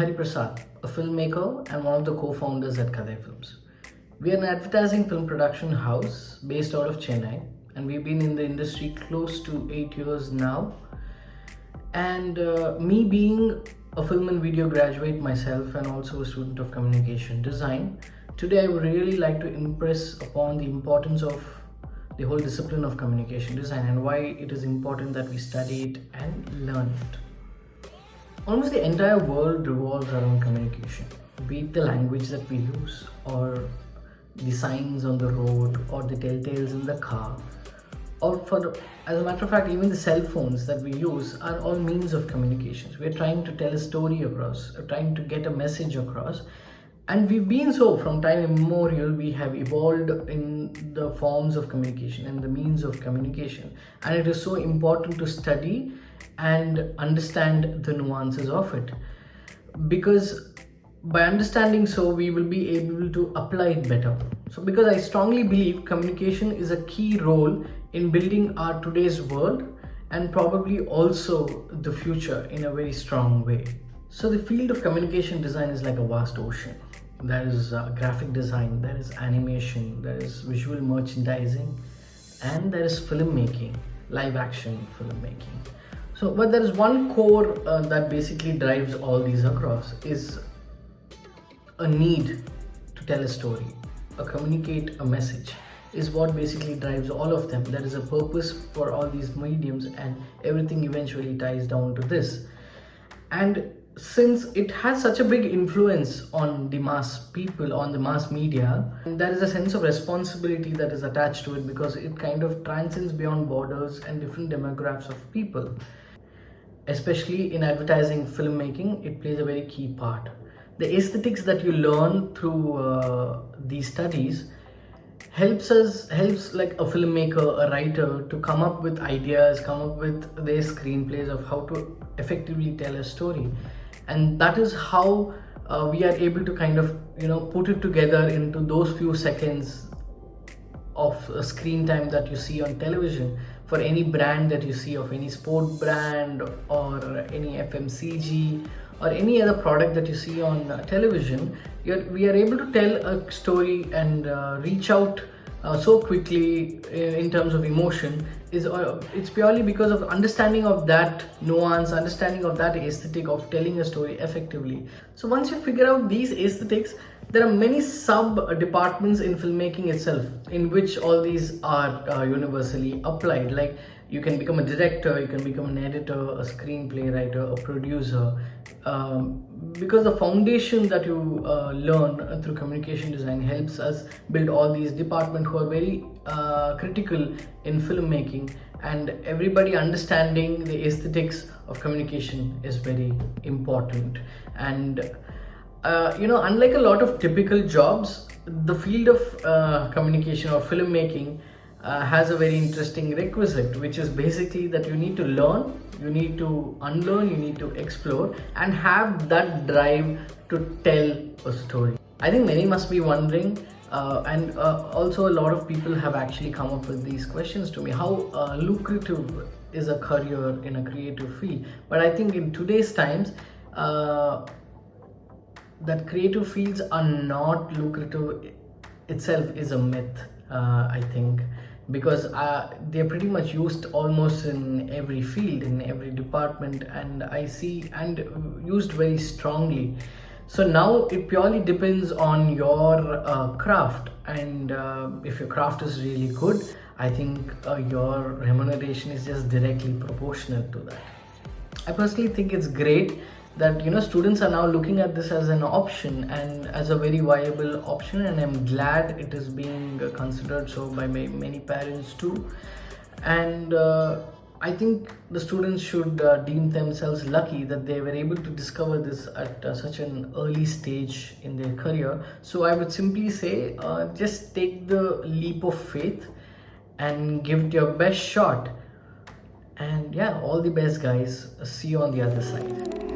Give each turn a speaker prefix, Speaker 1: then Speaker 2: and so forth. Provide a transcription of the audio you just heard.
Speaker 1: Hari Prasad, a filmmaker and one of the co-founders at Kadai Films. We are an advertising film production house based out of Chennai, and we've been in the industry close to 8 years now. And me being a film and video graduate myself and also a student of communication design, today I would really like to impress upon the importance of the whole discipline of communication design and why it is important that we study it and learn it. Almost the entire world revolves around communication, be it the language that we use, or the signs on the road, or the telltales in the car, or as a matter of fact, even the cell phones that we use are all means of communications. We're trying to tell a story across, trying to get a message across, and we've been so from time immemorial. We have evolved in the forms of communication and the means of communication, and it is so important to study and understand the nuances of it, because by understanding so we will be able to apply it better. So because I strongly believe communication is a key role in building our today's world and probably also the future in a very strong way. So the field of communication design is like a vast ocean. There is graphic design, there is animation, there is visual merchandising, and there is filmmaking, live action filmmaking. So, but there is one core that basically drives all these across is a need to tell a story, communicate a message is what basically drives all of them. There is a purpose for all these mediums, and everything eventually ties down to this. And since it has such a big influence on the mass people, on the mass media, there is a sense of responsibility that is attached to it, because it kind of transcends beyond borders and different demographics of people. Especially in advertising filmmaking, it plays a very key part. The aesthetics that you learn through these studies helps like a filmmaker, a writer, to come up with ideas, come up with their screenplays of how to effectively tell a story. And that is how we are able to kind of put it together into those few seconds of screen time that you see on television. For any brand that you see, of any sport brand or any FMCG or any other product that you see on television, we are able to tell a story and reach out so quickly in terms of emotion. It's purely because of understanding of that nuance, understanding of that aesthetic of telling a story effectively. So once you figure out these aesthetics, there are many sub departments in filmmaking itself in which all these are universally applied. Like you can become a director, you can become an editor, a screenplay writer, a producer, because the foundation that you learn through communication design helps us build all these departments who are very critical in filmmaking, and everybody understanding the aesthetics of communication is very important. And unlike a lot of typical jobs, the field of communication or filmmaking has a very interesting requisite, which is basically that you need to learn, you need to unlearn, you need to explore, and have that drive to tell a story. I think many must be wondering, and also a lot of people have actually come up with these questions to me: how lucrative is a career in a creative field? But I think in today's times, that creative fields are not lucrative itself is a myth, I think, because they're pretty much used almost in every field, in every department, and I see, and used very strongly. So now it purely depends on your craft, and if your craft is really good, I think your remuneration is just directly proportional to that. I personally think it's great that students are now looking at this as an option and as a very viable option, and I'm glad it is being considered so by many parents too. And I think the students should deem themselves lucky that they were able to discover this at such an early stage in their career. So I would simply say, just take the leap of faith and give it your best shot. And yeah, all the best, guys. See you on the other side.